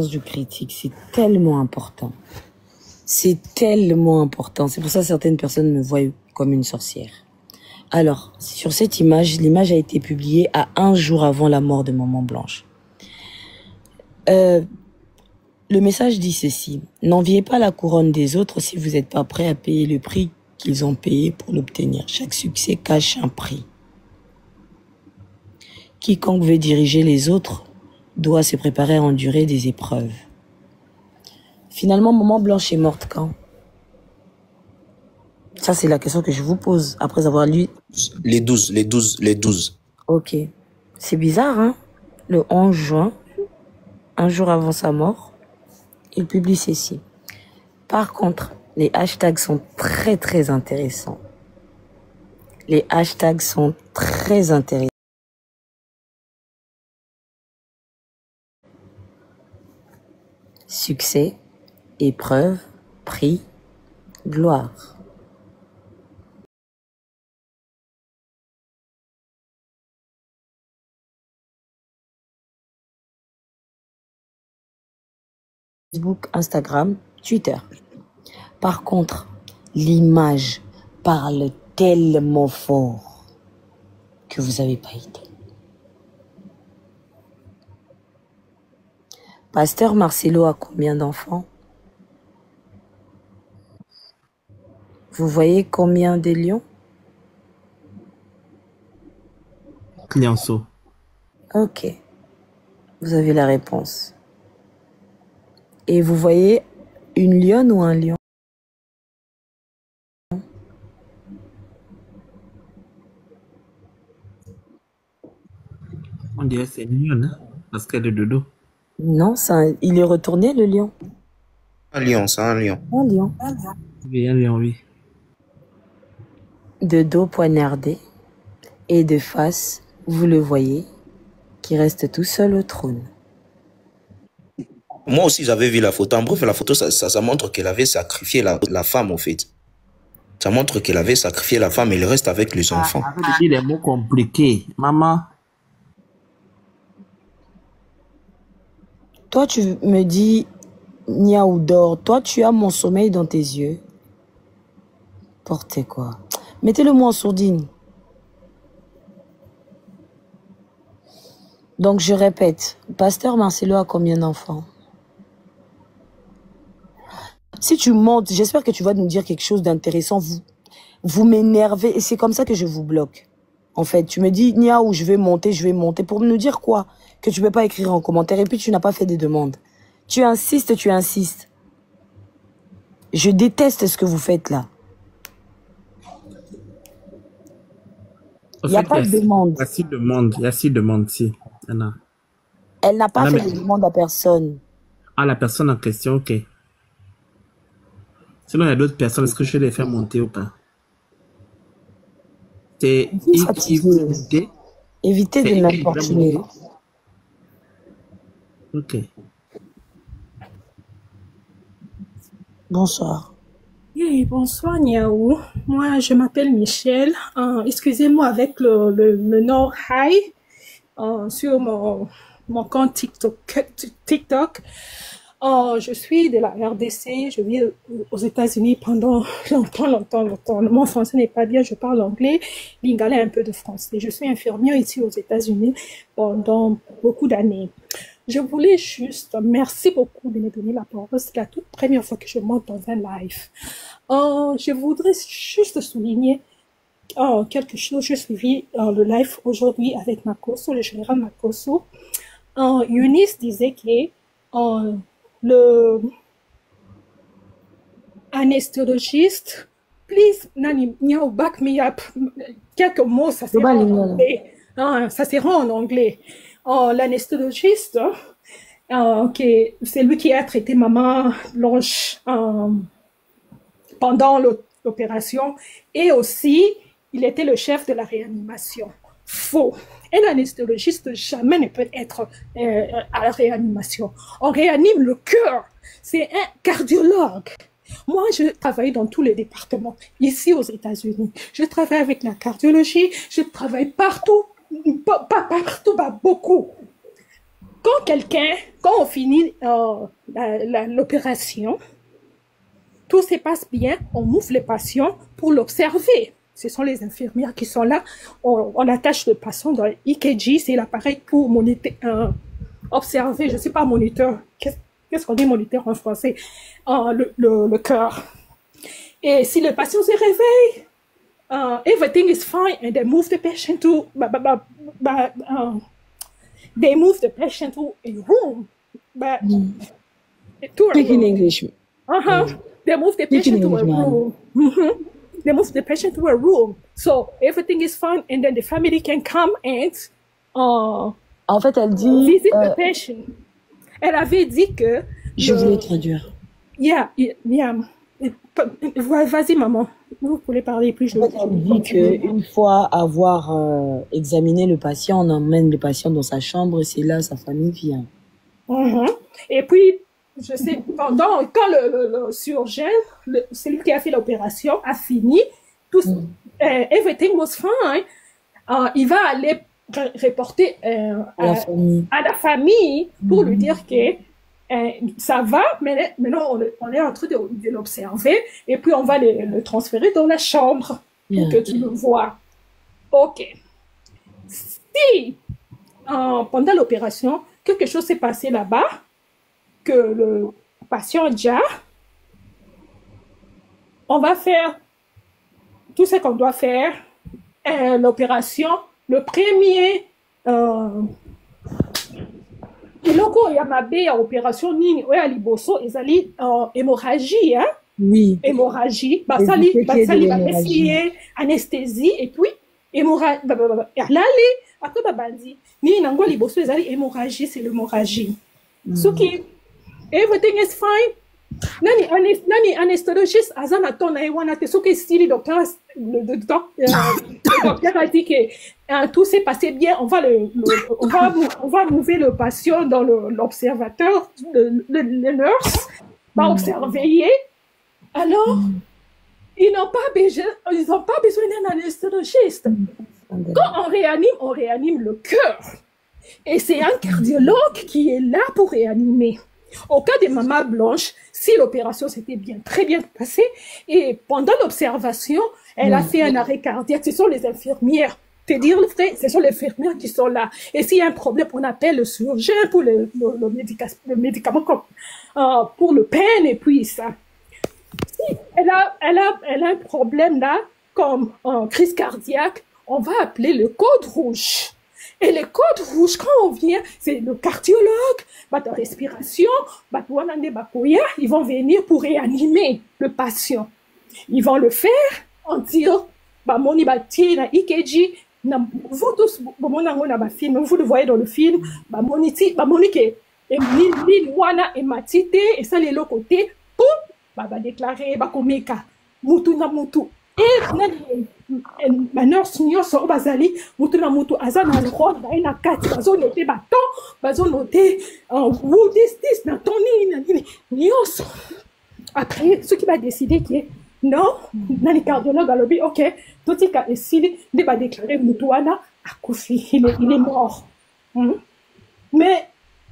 du critique, c'est tellement important. C'est tellement important. C'est pour ça que certaines personnes me voient comme une sorcière. Alors, sur cette image, l'image a été publiée à 1 jour avant la mort de Maman Blanche. Le message dit ceci. N'enviez pas la couronne des autres si vous n'êtes pas prêt à payer le prix qu'ils ont payé pour l'obtenir. Chaque succès cache un prix. Quiconque veut diriger les autres doit se préparer à endurer des épreuves. Finalement, Maman Blanche est morte quand? Ça, c'est la question que je vous pose après avoir lu. Les 12. Ok. C'est bizarre, hein? Le 11 juin, 1 jour avant sa mort, il publie ceci. Par contre, les hashtags sont très, très intéressants. Les hashtags sont très intéressants. Succès, épreuve, prix, gloire. Facebook, Instagram, Twitter. Par contre, l'image parle tellement fort que vous n'avez pas idée. Pasteur Marcelo a combien d'enfants? Vous voyez combien de lions? Lionceau. Ok. Vous avez la réponse. Et vous voyez une lionne ou un lion? On dirait que c'est une lionne, hein, parce qu'elle est de dos. Non, il est retourné le lion. Un lion, c'est un lion. Un lion. Oui, un lion, oui. De dos poignardé et de face, vous le voyez, qui reste tout seul au trône. Moi aussi, j'avais vu la photo. En bref, la photo, ça montre qu'elle avait sacrifié la femme, en fait. Ça montre qu'elle avait sacrifié la femme et il reste avec les enfants. Arrête de dire des mots compliqués. Maman. Toi, tu me dis, Niaou dors. Toi, tu as mon sommeil dans tes yeux. Portez quoi? Mettez-le-moi en sourdine. Donc, je répète. Pasteur Marcelo a combien d'enfants? Si tu montes, j'espère que tu vas nous dire quelque chose d'intéressant. Vous m'énervez et c'est comme ça que je vous bloque. En fait, tu me dis, Niaou, je vais monter. Pour nous dire quoi? Que tu ne peux pas écrire en commentaire et puis tu n'as pas fait des demandes. Tu insistes. Je déteste ce que vous faites là. Il n'y a pas de demande. Il y a 6 demandes, si. Elle n'a pas fait de demande à personne. Ah, la personne en question, ok. Sinon, il y a d'autres personnes. Est-ce que je vais les faire monter ou pas? C'est évitez de l'importuner. Ok. Bonsoir. Oui, bonsoir Niaou. Moi, je m'appelle Michel. Excusez-moi avec le nom Hi sur mon compte TikTok. Je suis de la RDC. Je vis aux États-Unis pendant longtemps. Mon français n'est pas bien. Je parle anglais, lingala, un peu de français. Je suis infirmière ici aux États-Unis pendant beaucoup d'années. Je voulais juste, merci beaucoup de me donner la parole. C'est la toute première fois que je monte dans un live. Je voudrais juste souligner quelque chose. Je suivi le live aujourd'hui avec Makoso, le général Makoso. Eunice disait que le anesthésiste, please, Nani, back me up. Quelques mots, ça sera en anglais. Ça sera en anglais. L'anesthésiste, c'est lui qui a traité Maman Blanche pendant l'opération, et aussi il était le chef de la réanimation. Faux. Un anesthésiste jamais ne peut être à la réanimation. On réanime le cœur. C'est un cardiologue. Moi, je travaille dans tous les départements ici aux États-Unis. Je travaille avec la cardiologie. Je travaille partout. Pas partout, pas beaucoup. quand on finit l'opération, tout se passe bien, on ouvre le patient pour l'observer. Ce sont les infirmières qui sont là. On attache le patient dans l'EKG, c'est l'appareil pour observer, je ne sais pas, moniteur. Qu'est-ce qu'on dit moniteur en français? Le cœur. Et si le patient se réveille, everything is fine, and they move the patient to a room. Speak in English. They move the patient to a room. They move the patient to a room. So everything is fine, and then the family can come and En fait, elle dit... visit the patient. Elle avait dit que... Je voulais traduire. Yeah. Vas-y, maman. Vous pouvez parler plus. En fait, elle dit qu'une fois avoir examiné le patient, on emmène le patient dans sa chambre et c'est là sa famille vient. Et puis, je sais, quand le chirurgien, celui qui a fait l'opération, a fini, everything was fine, il va aller reporter à la famille pour lui dire que ça va, mais maintenant on est en train de l'observer et puis on va le transférer dans la chambre pour que tu le vois. Ok. Si pendant l'opération, quelque chose s'est passé là-bas, que le patient déjà, on va faire tout ce qu'on doit faire, l'opération, le premier... Iloko ya mabe ya opération nini oya liboso ezali hémorragie hein hémorragie basali essayer anesthésie et puis hémorragie lali après babandi ni nango liboso ezali hémorragie c'est l'hémorragie soki everything is fine nani anesthésiste azana tona e wana te soki stili docteur a dit que tout s'est passé bien, on va mouver le patient dans l'observateur, le nurse va observer. Alors, ils n'ont pas besoin d'un anesthésiste. Quand on réanime le cœur. Et c'est un cardiologue qui est là pour réanimer. Au cas de maman blanche, si l'opération s'était très bien passée, et pendant l'observation, elle a fait un arrêt cardiaque, ce sont les infirmières. Te dire le vrai, ce sont les infirmières qui sont là. Et s'il y a un problème, on appelle le chirurgien pour le médicament pour le peine et puis ça. Si elle a un problème là, comme crise cardiaque, on va appeler le code rouge. Et les codes rouges, quand on vient, c'est le cardiologue, la respiration, ils vont venir pour réanimer le patient. Ils vont le faire en disant, moni bati na EKG, vous tous, vous le voyez dans le film, moni ke, ni wana et matite, et ça les l'autre côté, pour, déclarer, komeka, mutu na mutu. Et ma nurse nyonso bazali mutu na mutu azana droit na kati bazo noter baton bazo noter who this na toni nyonso. Après ce qui va décider qui est non nani cardiologue alobi ok tout ka esili de ba déclarer mutu wana akufi il est mort. Mais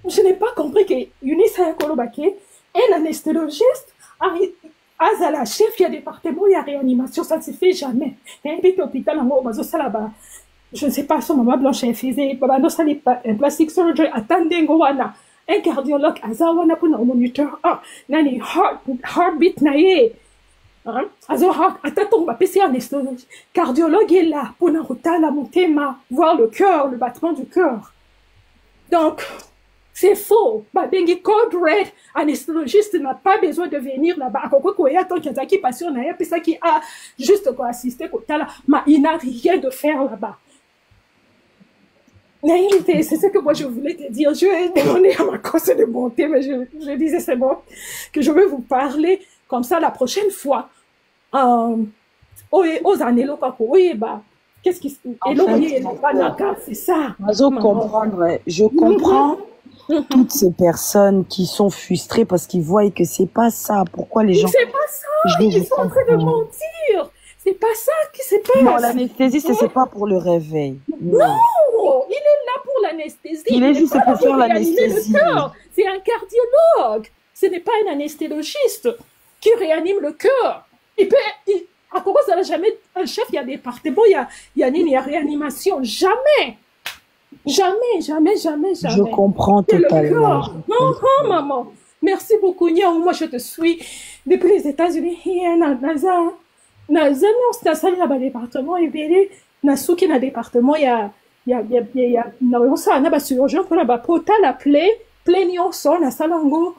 je n'ai pas compris que Eunice Kolobake un anesthésiste Azala, chef, il y a département, il y a réanimation, ça ne se fait jamais. Et un petit hôpital, je ne sais pas, son maman blanche, elle faisait, un plastic surgery, attendez, un cardiologue, azawana pour un moniteur, nani, heartbeat, naye. Azo heart, attends, va passer un anesthésiste. Cardiologue est là, pour un rotal, la montée, voir le cœur, le battement du cœur. Donc, c'est faux. Bengi code red, anesthésiste n'a pas besoin de venir là-bas. Pourquoi il y a tant qu'il y a qui patient, il y a ça qui a juste quoi assister mais il n'a rien de faire là-bas. C'est ce que moi je voulais te dire. Je vais demander à ma cause de bonté, mais je disais c'est bon que je vais vous parler comme ça la prochaine fois. Aux années locales, qu'est-ce qui se passe? C'est ça. Je comprends. Toutes ces personnes qui sont frustrées parce qu'ils voient que c'est pas ça. Pourquoi les gens... C'est pas ça, ils sont en train de mentir. C'est pas ça qui se passe. Non, l'anesthésie, c'est pas pour le réveil. Non, Non, il est là pour l'anesthésie. Il est juste pas pour là faire réanimer l'anesthésie. le cœur. C'est un cardiologue. Ce n'est pas un anesthésiste qui réanime le cœur. À Congo, ça n'a jamais un chef, il y a département, il y a réanimation. Jamais. Jamais, jamais, jamais, jamais. Je comprends C'est le totalement. cœur. Non, non, maman. Merci beaucoup, Niaou. Moi, je te suis depuis les États-Unis. Il y a un département, il y a un département, il y a un chirurgien pour la pota, la plaie, nyonso, na salango,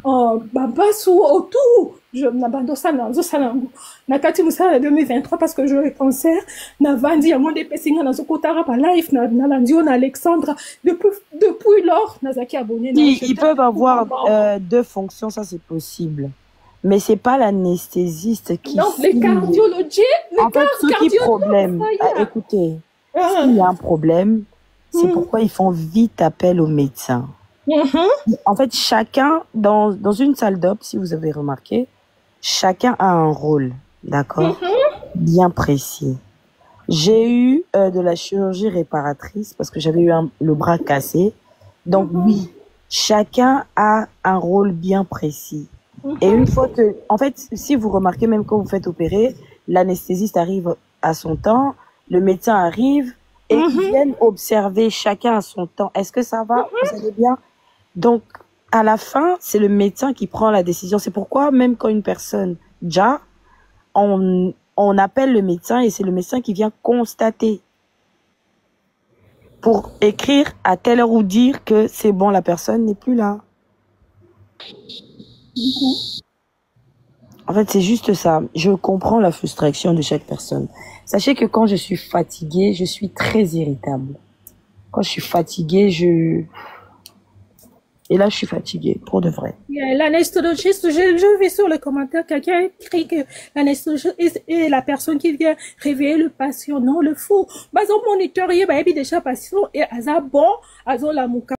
babasu, autour. Je n'abandonne ça dans salango. Na kati musala 2023 parce que je le cancer. Na vandi ya monde pesinga na zokotara pa life na landio na Alexandra. Depuis lors, na zaki abonné. Ils peuvent avoir deux fonctions, ça c'est possible. Mais c'est pas l'anesthésiste qui... Non, les cardiologistes, en fait, ce qui est problème... écoutez, s'il y a un problème, c'est pourquoi ils font vite appel aux médecins. En fait, chacun, dans une salle d'op, si vous avez remarqué, chacun a un rôle, d'accord, bien précis. J'ai eu de la chirurgie réparatrice parce que j'avais eu le bras cassé. Donc oui, chacun a un rôle bien précis. Et une fois que, en fait, si vous remarquez, même quand vous faites opérer, l'anesthésiste arrive à son temps, le médecin arrive et ils viennent observer chacun à son temps. Est-ce que ça va? Vous allez bien? Donc, à la fin, c'est le médecin qui prend la décision. C'est pourquoi, même quand une personne, déjà, on appelle le médecin et c'est le médecin qui vient constater pour écrire à telle heure ou dire que c'est bon, la personne n'est plus là. En fait, c'est juste ça. Je comprends la frustration de chaque personne. Sachez que quand je suis fatiguée, je suis très irritable. Quand je suis fatiguée, et là, je suis fatiguée, pour de vrai. L'anesthésiste, je vais sur les commentaires, quelqu'un écrit que l'anesthésiste est la personne qui vient réveiller le patient, non le fou. Bazo moniteur, il y a déjà patient et aza bon, azo la mouka.